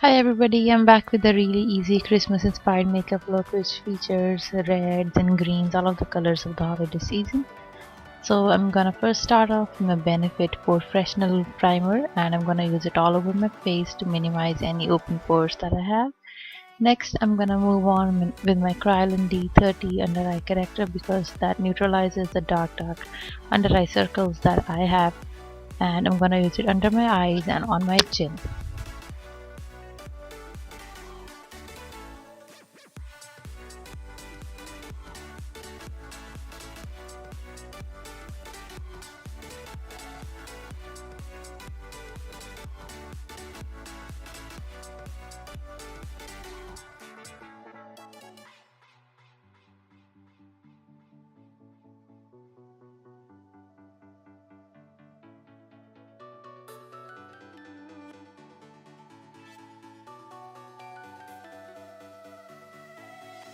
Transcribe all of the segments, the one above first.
Hi everybody, I'm back with a really easy Christmas inspired makeup look which features reds and greens, all of the colors of the holiday season. So I'm gonna first start off with my Benefit Porefessional primer and I'm gonna use it all over my face to minimize any open pores that I have. Next I'm gonna move on with my Kryolan D30 under eye corrector because that neutralizes the dark under eye circles that I have, and I'm gonna use it under my eyes and on my chin.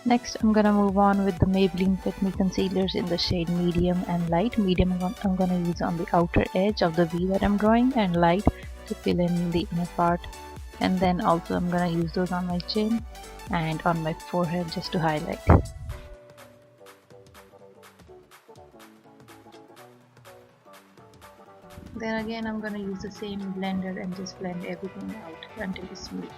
Next, I'm gonna move on with the Maybelline Fit Me concealers in the shade medium and light. Medium I'm gonna use on the outer edge of the V that I'm drawing, and light to fill in the inner part. And then also I'm gonna use those on my chin and on my forehead just to highlight. Then again I'm gonna use the same blender and just blend everything out until it's smooth.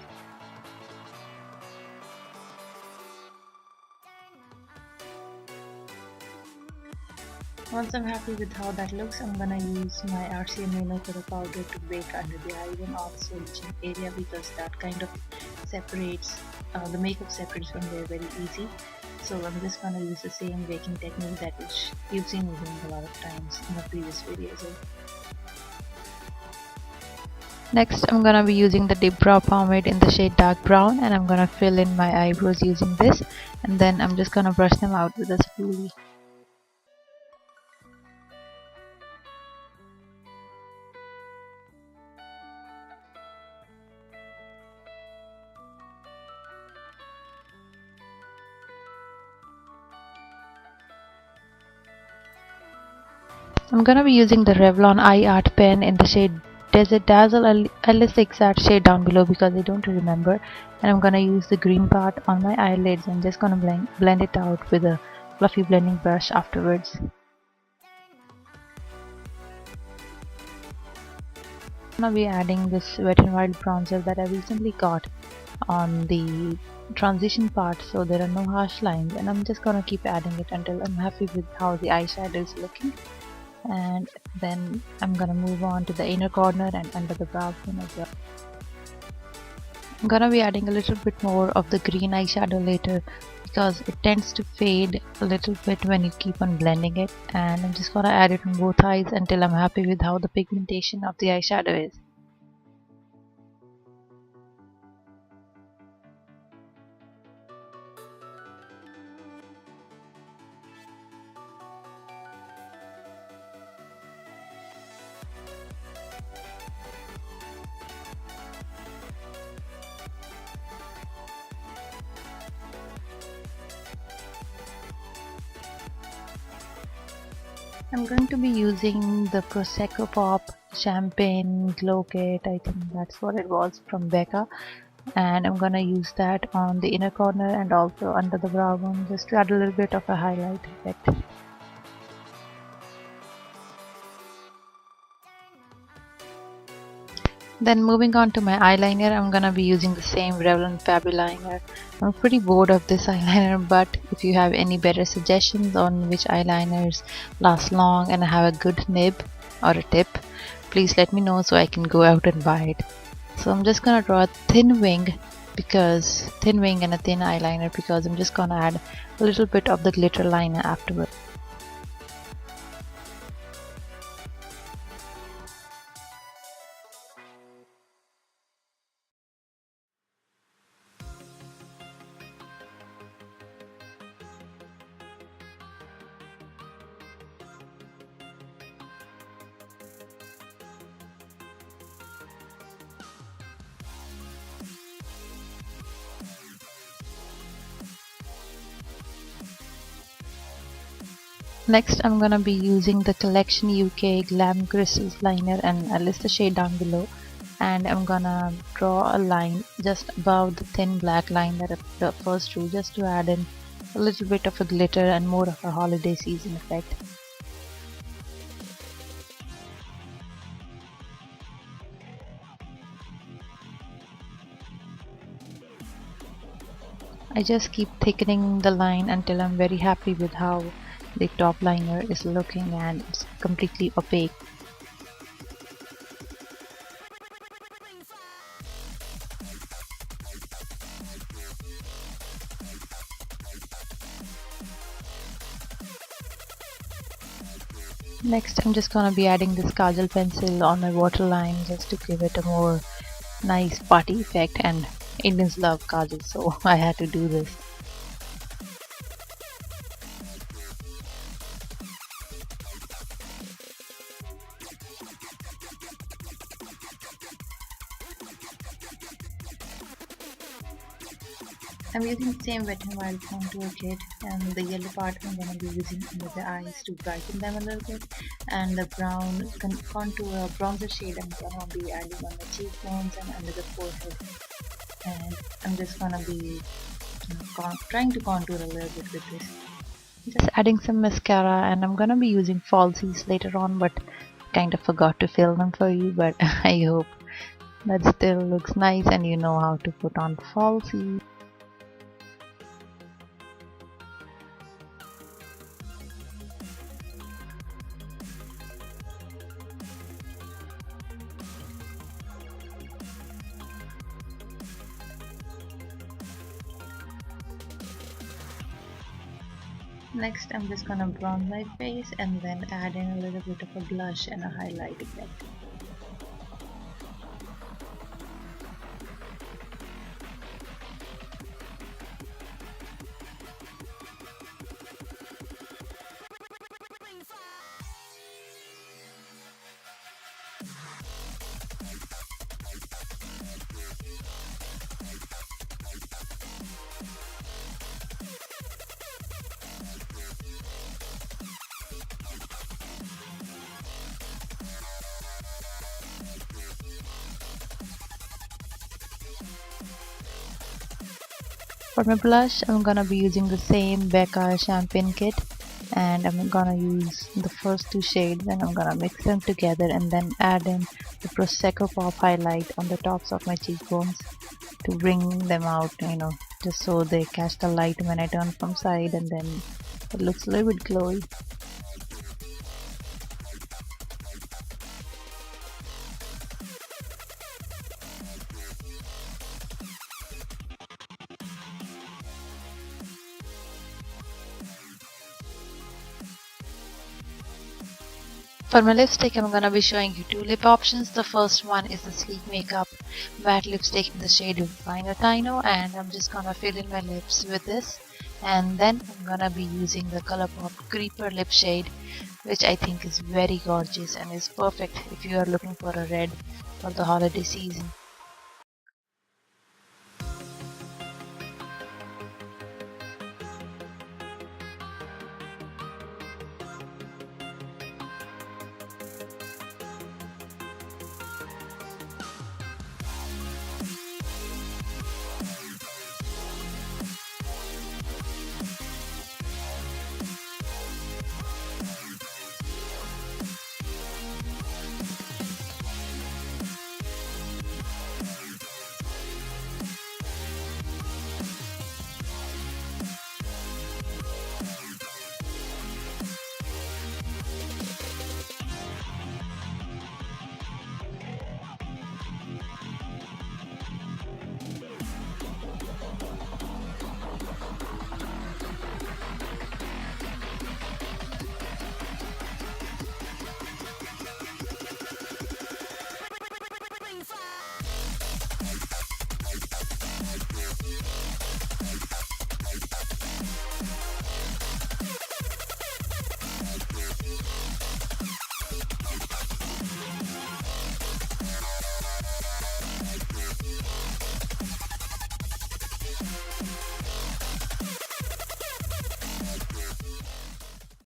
Once I'm happy with how that looks, I'm gonna use my RCMA No powder to bake under the eyes and also the chin area because that kind of separates, the makeup separates from there very easy. So I'm just gonna use the same baking technique that which you've seen me doing a lot of times in the previous videos. Next, I'm gonna be using the Dipbrow pomade in the shade dark brown, and I'm gonna fill in my eyebrows using this, and then I'm just gonna brush them out with a spoolie. I'm gonna be using the Revlon Eye Art pen in the shade Dazzle. I'll list the exact shade down below because I don't remember. And I'm gonna use the green part on my eyelids and just gonna blend it out with a fluffy blending brush afterwards. I'm gonna be adding this WetnWild bronzer that I recently got on the transition part, so there are no harsh lines, and I'm just gonna keep adding it until I'm happy with how the eyeshadow is looking. And then I'm gonna move on to the inner corner and under the brow bone as well. I'm gonna be adding a little bit more of the green eyeshadow later because it tends to fade a little bit when you keep on blending it, and I'm just gonna add it on both eyes until I'm happy with how the pigmentation of the eyeshadow is. I'm going to be using the Prosecco Pop Champagne Glow Kit, I think that's what it was, from Becca, and I'm gonna use that on the inner corner and also under the brow bone just to add a little bit of a highlight effect. Then moving on to my eyeliner, I'm gonna be using the same Revlon fabuliner. I'm pretty bored of this eyeliner, but if you have any better suggestions on which eyeliners last long and have a good nib or a tip, please let me know so I can go out and buy it. So I'm just gonna draw a thin wing and a thin eyeliner because I'm just gonna add a little bit of the glitter liner afterwards. Next, I'm gonna be using the Collection UK Glam Crystals liner, and I'll list the shade down below. and I'm gonna draw a line just above the thin black line that I first drew, just to add in a little bit of a glitter and more of a holiday season effect. I just keep thickening the line until I'm very happy with how the top liner is looking and it's completely opaque. Next, I'm just gonna be adding this kajal pencil on my waterline just to give it a more nice party effect, and Indians love kajal, so I had to do this. I'm using the same Wet n Wild contour kit, and the yellow part I'm going to be using under the eyes to brighten them a little bit, and the brown contour bronzer shade I'm going to be adding on the cheekbones and under the forehead. And I'm just going to be trying to contour a little bit with this. Just adding some mascara, and I'm going to be using falsies later on, but kind of forgot to fill them for you, but I hope that still looks nice and you know how to put on falsies. Next, I'm just gonna bronze my face and then add in a little bit of a blush and a highlight effect. For my blush, I'm gonna be using the same Becca champagne kit, and I'm gonna use the first two shades and I'm gonna mix them together and then add in the Prosecco Pop highlight on the tops of my cheekbones to bring them out, just so they catch the light when I turn from side, and then it looks a little bit glowy. For my lipstick, I'm gonna be showing you two lip options. The first one is the Sleek Makeup matte lipstick in the shade Finer Tino, and I'm just gonna fill in my lips with this. And then I'm gonna be using the ColourPop Creeper lip shade, which I think is very gorgeous and is perfect if you are looking for a red for the holiday season.